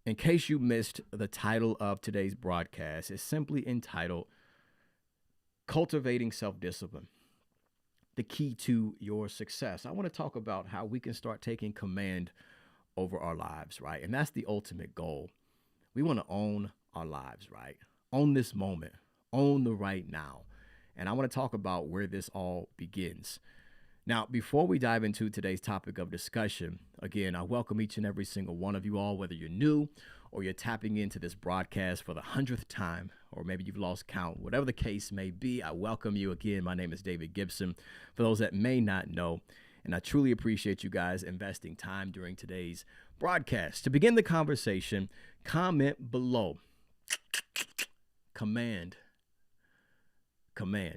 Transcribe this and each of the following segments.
In case you missed the title of today's broadcast, it's simply entitled Cultivating Self-Discipline, the key to your success. I want to talk about how we can start taking command over our lives, right? And that's the ultimate goal. We want to own our lives, right? Own this moment, own the right now. And I want to talk about where this all begins. Now, before we dive into today's topic of discussion, again, I welcome each and every single one of you all, whether you're new or you're tapping into this broadcast for the 100th time, or maybe you've lost count, whatever the case may be, I welcome you again. My name is David Gibson. For those that may not know, and I truly appreciate you guys investing time during today's broadcast. To begin the conversation, comment below. Command.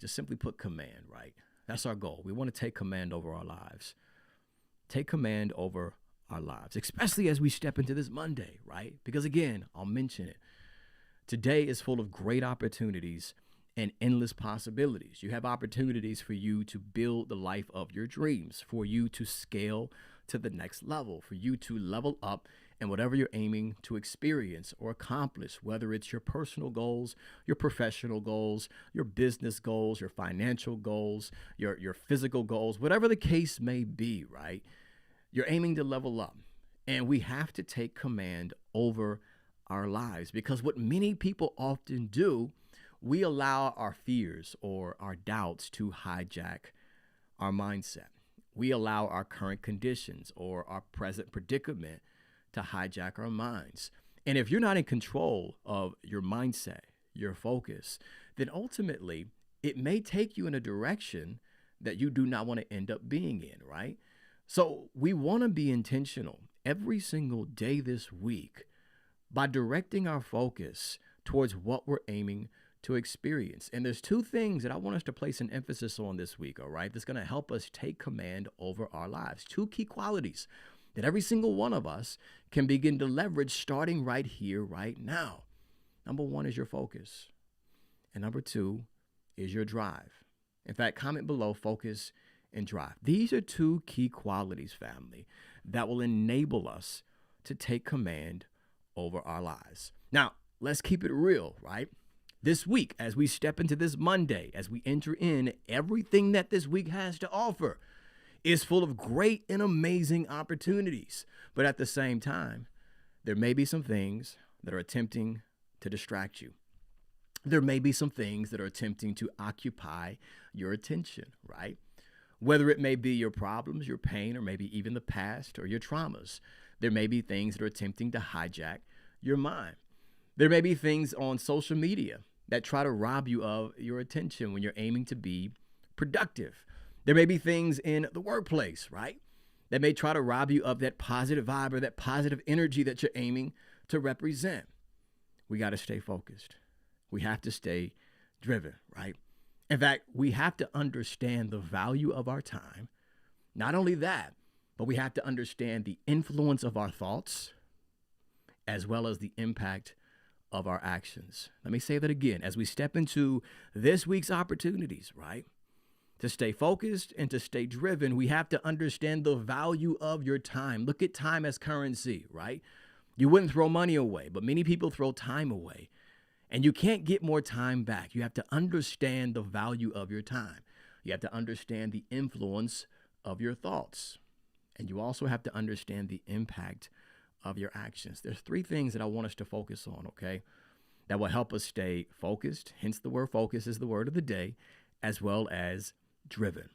Just simply put command, right? That's our goal. We want to take command over our lives. Take command over our lives, especially as we step into this Monday, right? Because again, I'll mention it. Today is full of great opportunities and endless possibilities. You have opportunities for you to build the life of your dreams, for you to scale to the next level, for you to level up in whatever you're aiming to experience or accomplish, whether it's your personal goals, your professional goals, your business goals, your financial goals, your physical goals, whatever the case may be, right? You're aiming to level up. And we have to take command over our lives, because what many people often do, we allow our fears or our doubts to hijack our mindset. We allow our current conditions or our present predicament to hijack our minds. And if you're not in control of your mindset, your focus, then ultimately it may take you in a direction that you do not want to end up being in, right? So we want to be intentional every single day this week by directing our focus towards what we're aiming to experience. And there's two things that I want us to place an emphasis on this week, all right? That's going to help us take command over our lives. Two key qualities that every single one of us can begin to leverage starting right here, right now. Number one is your focus. And number two is your drive. In fact, comment below focus and drive. These are two key qualities, family, that will enable us to take command over our lives. Now, let's keep it real, right? This week, as we step into this Monday, as we enter in, everything that this week has to offer is full of great and amazing opportunities. But at the same time, there may be some things that are attempting to distract you. There may be some things that are attempting to occupy your attention, right? Whether it may be your problems, your pain, or maybe even the past or your traumas. There may be things that are attempting to hijack your mind. There may be things on social media that try to rob you of your attention when you're aiming to be productive. There may be things in the workplace, right, that may try to rob you of that positive vibe or that positive energy that you're aiming to represent. We got to stay focused. We have to stay driven, right? In fact, we have to understand the value of our time. Not only that, but we have to understand the influence of our thoughts as well as the impact of our actions. Let me say that again. As we step into this week's opportunities, right, to stay focused and to stay driven, we have to understand the value of your time. Look at time as currency, right? You wouldn't throw money away, but many people throw time away. And you can't get more time back. You have to understand the value of your time. You have to understand the influence of your thoughts. And you also have to understand the impact of your actions. There's three things that I want us to focus on, okay, that will help us stay focused. Hence the word focus is the word of the day, as well as driven.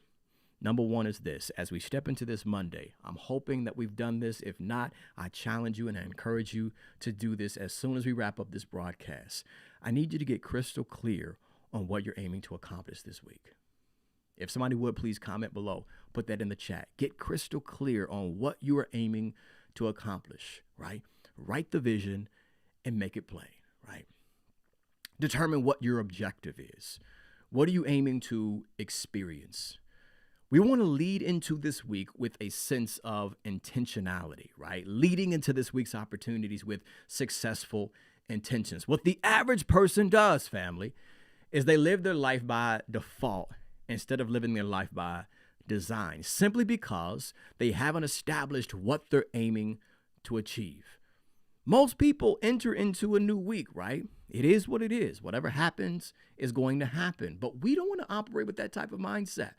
Number one is this. As we step into this Monday, I'm hoping that we've done this. If not, I challenge you and I encourage you to do this as soon as we wrap up this broadcast. I need you to get crystal clear on what you're aiming to accomplish this week. If somebody would, please comment below. Put that in the chat. Get crystal clear on what you are aiming to accomplish, right? Write the vision and make it plain, right? Determine what your objective is. What are you aiming to experience? We want to lead into this week with a sense of intentionality, right? Leading into this week's opportunities with successful intentions. What the average person does, family, is they live their life by default instead of living their life by design, simply because they haven't established what they're aiming to achieve. Most people enter into a new week, right? It is what it is. Whatever happens is going to happen. But we don't want to operate with that type of mindset.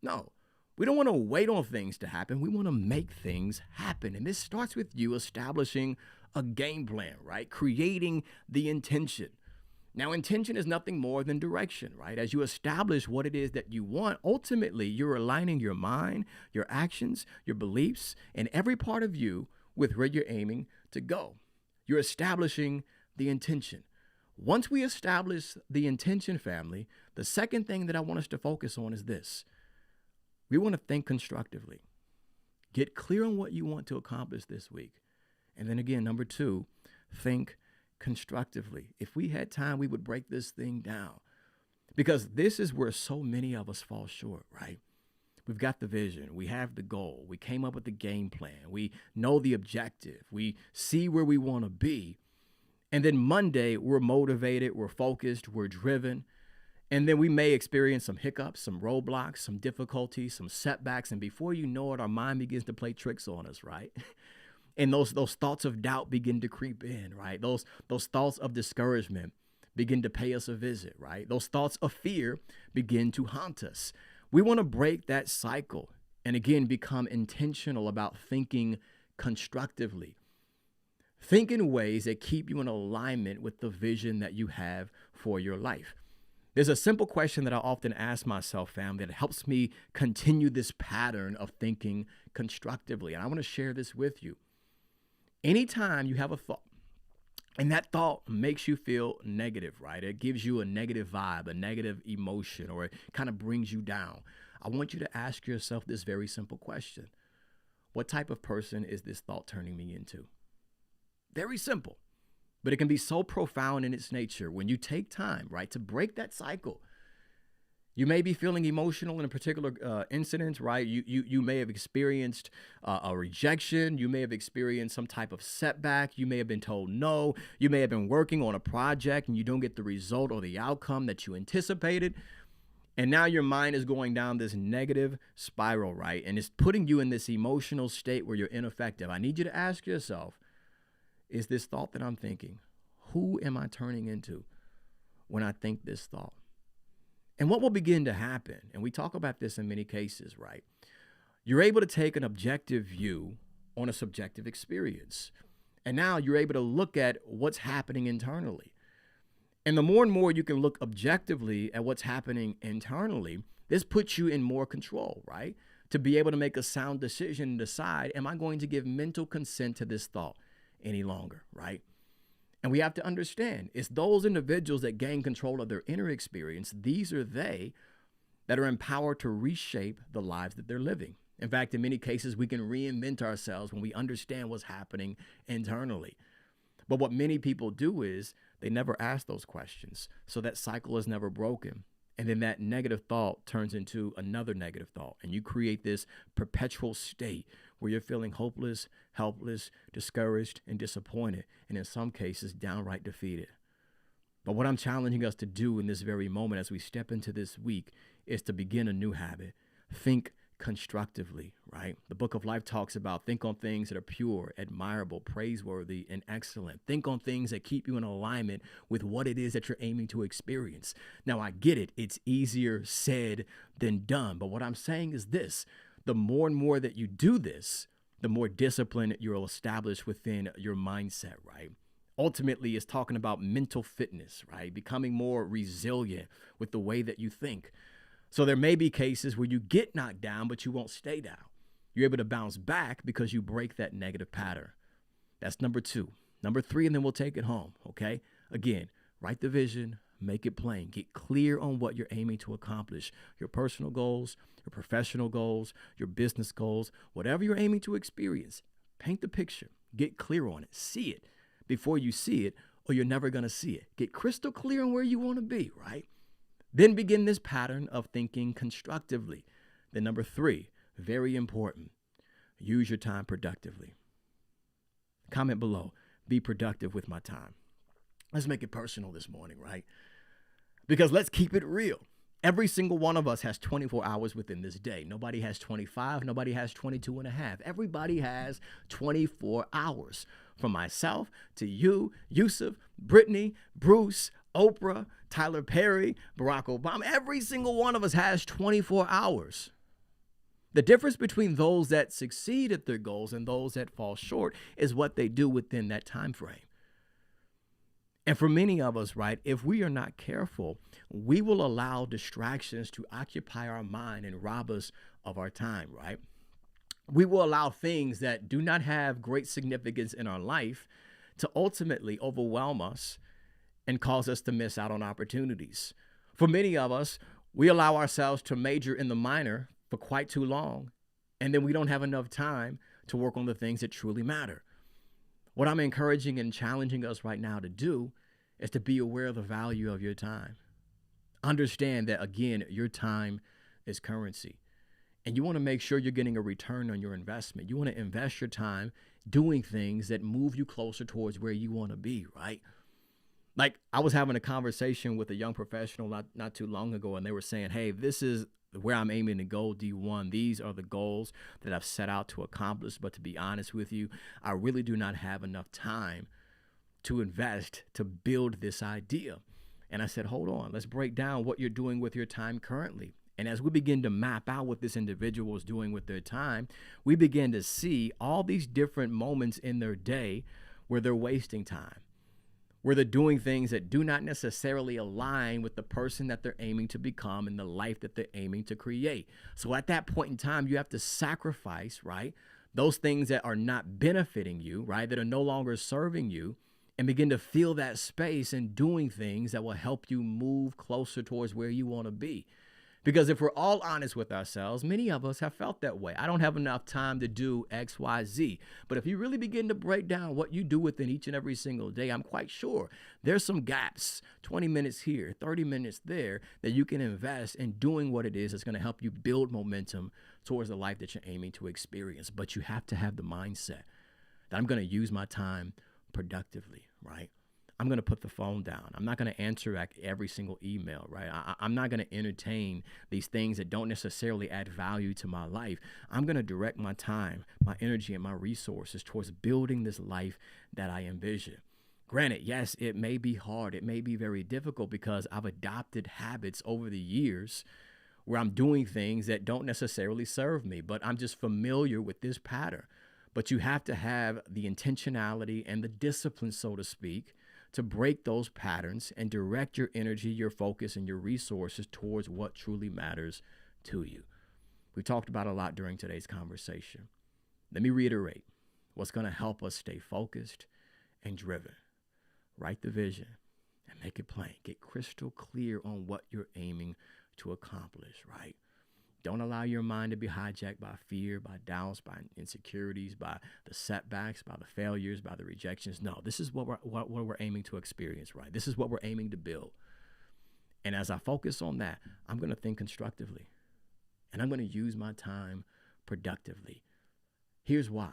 No, we don't want to wait on things to happen. We want to make things happen. And this starts with you establishing a game plan, right? Creating the intention. Now, intention is nothing more than direction, right? As you establish what it is that you want, ultimately, you're aligning your mind, your actions, your beliefs, and every part of you with where you're aiming to go. You're establishing the intention. Once we establish the intention, family, the second thing that I want us to focus on is this. We want to think constructively. Get clear on what you want to accomplish this week. And then again, number two, think constructively. If we had time, we would break this thing down, because this is where so many of us fall short, right? We've got the vision. We have the goal. We came up with the game plan. We know the objective. We see where we want to be. And then Monday, we're motivated, we're focused, we're driven. And then we may experience some hiccups, some roadblocks, some difficulties, some setbacks. And before you know it, our mind begins to play tricks on us, right? And those thoughts of doubt begin to creep in, right? Those thoughts of discouragement begin to pay us a visit, right? Those thoughts of fear begin to haunt us. We want to break that cycle and again, become intentional about thinking constructively. Think in ways that keep you in alignment with the vision that you have for your life. There's a simple question that I often ask myself, fam, that helps me continue this pattern of thinking constructively. And I want to share this with you. Anytime you have a thought, and that thought makes you feel negative, right? It gives you a negative vibe, a negative emotion, or it kind of brings you down. I want you to ask yourself this very simple question. What type of person is this thought turning me into? Very simple, but it can be so profound in its nature when you take time, right, to break that cycle. You may be feeling emotional in a particular incident, right? You may have experienced a rejection. You may have experienced some type of setback. You may have been told no. You may have been working on a project and you don't get the result or the outcome that you anticipated. And now your mind is going down this negative spiral, right? And it's putting you in this emotional state where you're ineffective. I need you to ask yourself, is this thought that I'm thinking, who am I turning into when I think this thought? And what will begin to happen, and we talk about this in many cases, right? You're able to take an objective view on a subjective experience. And now you're able to look at what's happening internally. And the more and more you can look objectively at what's happening internally, this puts you in more control, right? To be able to make a sound decision and decide, am I going to give mental consent to this thought any longer, right? And we have to understand, it's those individuals that gain control of their inner experience. These are they that are empowered to reshape the lives that they're living. In fact, in many cases, we can reinvent ourselves when we understand what's happening internally. But what many people do is they never ask those questions. So that cycle is never broken. And then that negative thought turns into another negative thought. And you create this perpetual state where you're feeling hopeless, helpless, discouraged, and disappointed, and in some cases, downright defeated. But what I'm challenging us to do in this very moment as we step into this week is to begin a new habit. Think constructively, right? The book of life talks about think on things that are pure, admirable, praiseworthy, and excellent. Think on things that keep you in alignment with what it is that you're aiming to experience. Now, I get it. It's easier said than done. But what I'm saying is this. The more and more that you do this, the more discipline you'll establish within your mindset, right? Ultimately, it's talking about mental fitness, right? Becoming more resilient with the way that you think. So there may be cases where you get knocked down, but you won't stay down. You're able to bounce back because you break that negative pattern. That's number two. Number three, and then we'll take it home, okay? Again, write the vision, make it plain. Get clear on what you're aiming to accomplish. Your personal goals, your professional goals, your business goals, whatever you're aiming to experience. Paint the picture. Get clear on it. See it before you see it, or you're never going to see it. Get crystal clear on where you want to be, right? Then begin this pattern of thinking constructively. Then number three, very important, use your time productively. Comment below, be productive with my time. Let's make it personal this morning, right? Because let's keep it real. Every single one of us has 24 hours within this day. Nobody has 25. Nobody has 22 and a half. Everybody has 24 hours. From myself to you, Yusuf, Brittany, Bruce, Oprah, Tyler Perry, Barack Obama, every single one of us has 24 hours. The difference between those that succeed at their goals and those that fall short is what they do within that time frame. And for many of us, right, if we are not careful, we will allow distractions to occupy our mind and rob us of our time, right? We will allow things that do not have great significance in our life to ultimately overwhelm us and cause us to miss out on opportunities. For many of us, we allow ourselves to major in the minor for quite too long, and then we don't have enough time to work on the things that truly matter. What I'm encouraging and challenging us right now to do is to be aware of the value of your time. Understand that, again, your time is currency. And you want to make sure you're getting a return on your investment. You want to invest your time doing things that move you closer towards where you want to be, right? Like, I was having a conversation with a young professional not too long ago, and they were saying, hey, this is where I'm aiming to go, D1. These are the goals that I've set out to accomplish. But to be honest with you, I really do not have enough time to invest to build this idea. And I said, hold on, let's break down what you're doing with your time currently. And as we begin to map out what this individual is doing with their time, we begin to see all these different moments in their day where they're wasting time, where they're doing things that do not necessarily align with the person that they're aiming to become and the life that they're aiming to create. So at that point in time, you have to sacrifice, right, those things that are not benefiting you, right, that are no longer serving you, and begin to fill that space and doing things that will help you move closer towards where you want to be. Because if we're all honest with ourselves, many of us have felt that way. I don't have enough time to do X, Y, Z. But if you really begin to break down what you do within each and every single day, I'm quite sure there's some gaps, 20 minutes here, 30 minutes there, that you can invest in doing what it is that's going to help you build momentum towards the life that you're aiming to experience. But you have to have the mindset that I'm going to use my time productively, right? I'm going to put the phone down. I'm not going to answer every single email, right? I'm not going to entertain these things that don't necessarily add value to my life. I'm going to direct my time, my energy, and my resources towards building this life that I envision. Granted, yes, it may be hard. It may be very difficult because I've adopted habits over the years where I'm doing things that don't necessarily serve me, but I'm just familiar with this pattern. But you have to have the intentionality and the discipline, so to speak, to break those patterns and direct your energy, your focus, and your resources towards what truly matters to you. We talked about a lot during today's conversation. Let me reiterate what's going to help us stay focused and driven. Write the vision and make it plain. Get crystal clear on what you're aiming to accomplish, right? Don't allow your mind to be hijacked by fear, by doubts, by insecurities, by the setbacks, by the failures, by the rejections. No, this is what we're aiming to experience, right? This is what we're aiming to build. And as I focus on that, I'm going to think constructively, and I'm going to use my time productively. Here's why.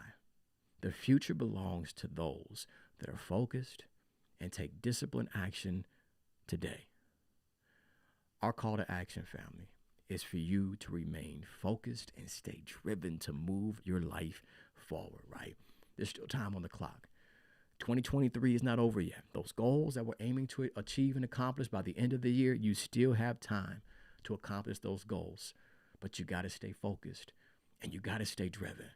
The future belongs to those that are focused and take disciplined action today. Our call to action, family, is for you to remain focused and stay driven to move your life forward, right? There's still time on the clock. 2023 is not over yet. Those goals that we're aiming to achieve and accomplish by the end of the year, you still have time to accomplish those goals. But you got to stay focused and you got to stay driven.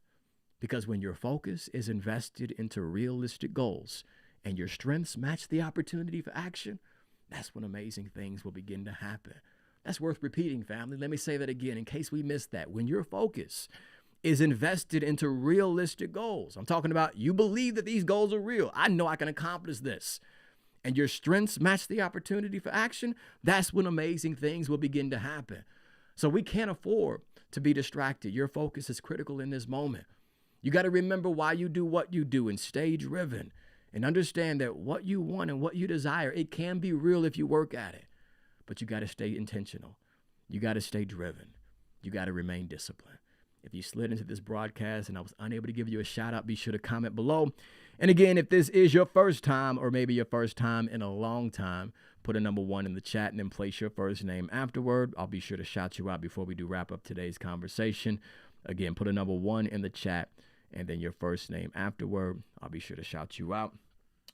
Because when your focus is invested into realistic goals and your strengths match the opportunity for action, that's when amazing things will begin to happen. That's worth repeating, family. Let me say that again in case we missed that. When your focus is invested into realistic goals, I'm talking about you believe that these goals are real. I know I can accomplish this. And your strengths match the opportunity for action, that's when amazing things will begin to happen. So we can't afford to be distracted. Your focus is critical in this moment. You got to remember why you do what you do and stay driven and understand that what you want and what you desire, it can be real if you work at it. But you got to stay intentional. You got to stay driven. You got to remain disciplined. If you slid into this broadcast and I was unable to give you a shout out, be sure to comment below. And again, if this is your first time or maybe your first time in a long time, put a number 1 in the chat and then place your first name afterward. I'll be sure to shout you out before we do wrap up today's conversation. Again, put a number 1 in the chat and then your first name afterward. I'll be sure to shout you out.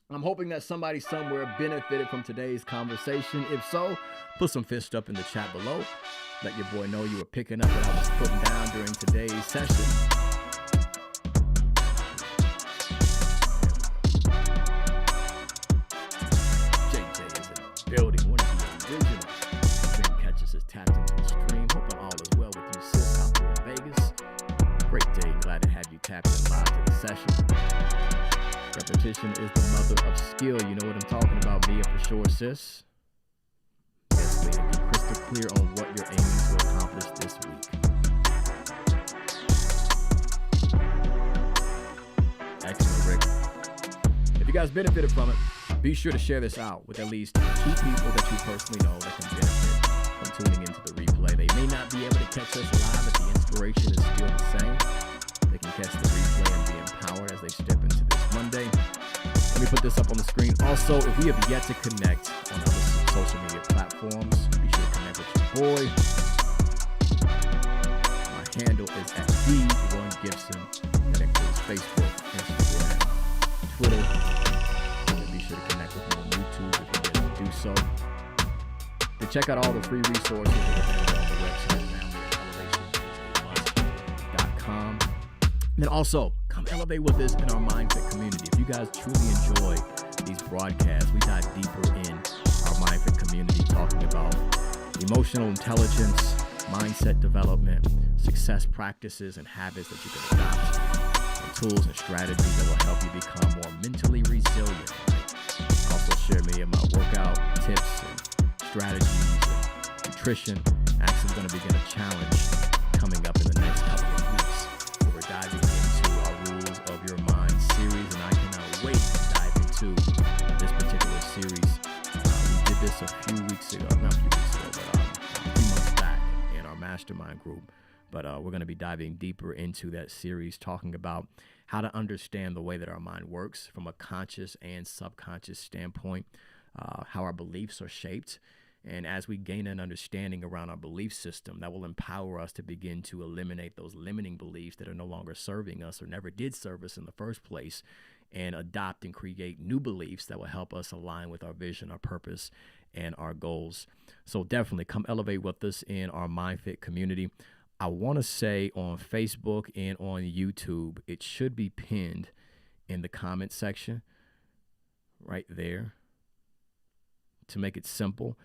I'm hoping that somebody somewhere benefited from today's conversation. If so, put some fist up in the chat below. Let your boy know you were picking up what I was putting down during today's session. JJ is in the building. One of the original Stream Catchers is tapped into the stream. Hoping all is well with you, sis, out there in Vegas. Great day. Glad to have you tapped in live to the session. Repetition is the mother of skill. You know what I'm talking about, Mia, for sure, sis. Yes, Leah, be crystal clear on what you're aiming to accomplish this week. Excellent, Rick. If you guys benefited from it, be sure to share this out with at least 2 people that you personally know that can benefit from tuning into the replay. They may not be able to catch us live, but the inspiration is still the same. They can catch the replay and be empowered as they step into this Monday. Let me put this up on the screen. Also, if we have yet to connect on other social media platforms, be sure to connect with your boy. My handle is at D1Gibson. That includes Facebook, Instagram, Twitter. And be sure to connect with me on YouTube if you're able to do so. To check out all the free resources that are available on the website, familyelevationisabmust.com. And then also, come elevate with us in our MindFit community. If you guys truly enjoy these broadcasts, we dive deeper in our MindFit community, talking about emotional intelligence, mindset development, success practices and habits that you can adopt, and tools and strategies that will help you become more mentally resilient. Also share me in my workout tips and strategies and nutrition. Actually going to begin a challenge coming up in the next couple of weeks. We're diving into our Rules of Your Mind series, and I cannot wait to dive into this particular series. We did this a few weeks ago, not a few weeks ago, but a few months back in our mastermind group. But we're going to be diving deeper into that series, talking about how to understand the way that our mind works from a conscious and subconscious standpoint, how our beliefs are shaped. And as we gain an understanding around our belief system, that will empower us to begin to eliminate those limiting beliefs that are no longer serving us or never did serve us in the first place, and adopt and create new beliefs that will help us align with our vision, our purpose, and our goals. So definitely come elevate with us in our MindFit community. I want to say on Facebook and on YouTube, it should be pinned in the comment section right there. To make it simple,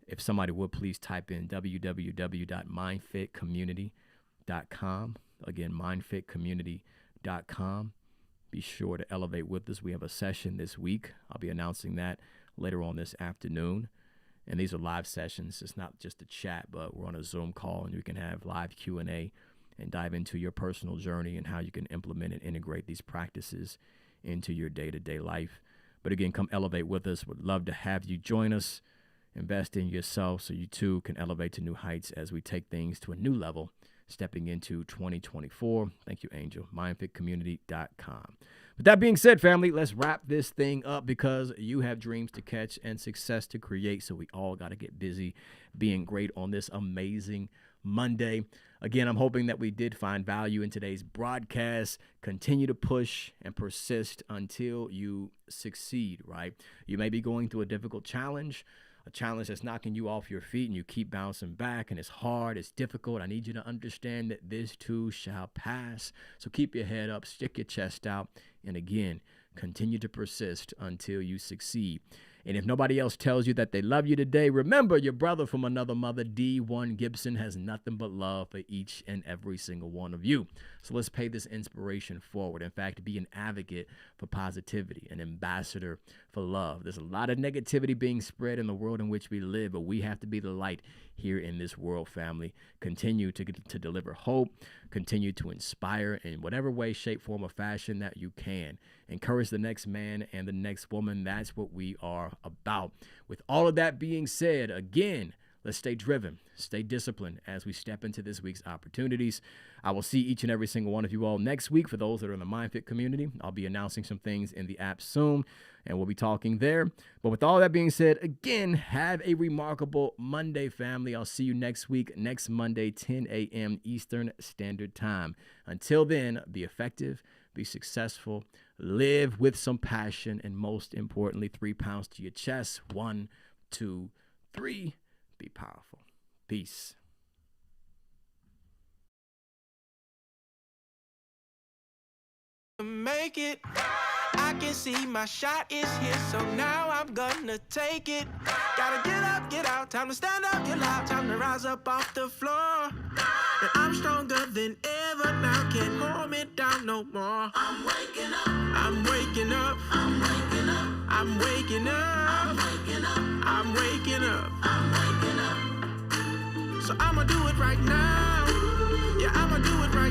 if somebody would please type in www.mindfitcommunity.com. Again, mindfitcommunity.com. Be sure to elevate with us. We have a session this week. I'll be announcing that later on this afternoon. And these are live sessions. It's not just a chat, but we're on a Zoom call, and you can have live Q&A and dive into your personal journey and how you can implement and integrate these practices into your day-to-day life. But again, come elevate with us. Would love to have you join us. Invest in yourself so you too can elevate to new heights as we take things to a new level, stepping into 2024. Thank you, Angel. mindfitcommunity.com. With that being said, family, let's wrap this thing up, because you have dreams to catch and success to create. So we all got to get busy being great on this amazing Monday. Again, I'm hoping that we did find value in today's broadcast. Continue to push and persist until you succeed, right? You may be going through a difficult challenge, a challenge that's knocking you off your feet, and you keep bouncing back, and it's hard, it's difficult. I need you to understand that this too shall pass. So keep your head up, stick your chest out, and again, continue to persist until you succeed. And if nobody else tells you that they love you today, remember your brother from another mother, D1 Gibson, has nothing but love for each and every single one of you. So let's pay this inspiration forward. In fact, be an advocate for positivity, an ambassador for love. There's a lot of negativity being spread in the world in which we live, but we have to be the light here in this world, family. Continue to deliver hope, continue to inspire in whatever way, shape, form, or fashion that you can. Encourage the next man and the next woman. That's what we are about. With all of that being said, again, Let's stay driven, stay disciplined as we step into this week's opportunities. I will see each and every single one of you all next week. For those that are in the MindFit community, I'll be announcing some things in the app soon, and we'll be talking there. But with all that being said, again, have a remarkable Monday, family. I'll see you next week, next Monday, 10 a.m. Eastern Standard Time. Until then, be effective, be successful, live with some passion, and most importantly, 3 pounds to your chest. 1, 2, 3. Be powerful. Peace. Make it. I can see my shot is here, so now I'm gonna take it. Gotta get up, get out, time to stand up, get loud, time to rise up off the floor. And I'm stronger than ever now, can't hold me down no more. I'm waking up, I'm waking up, I'm waking up, I'm waking up, I'm waking up, I'm waking up, I'm waking up. So I'ma do it right now, yeah, I'ma do it right now.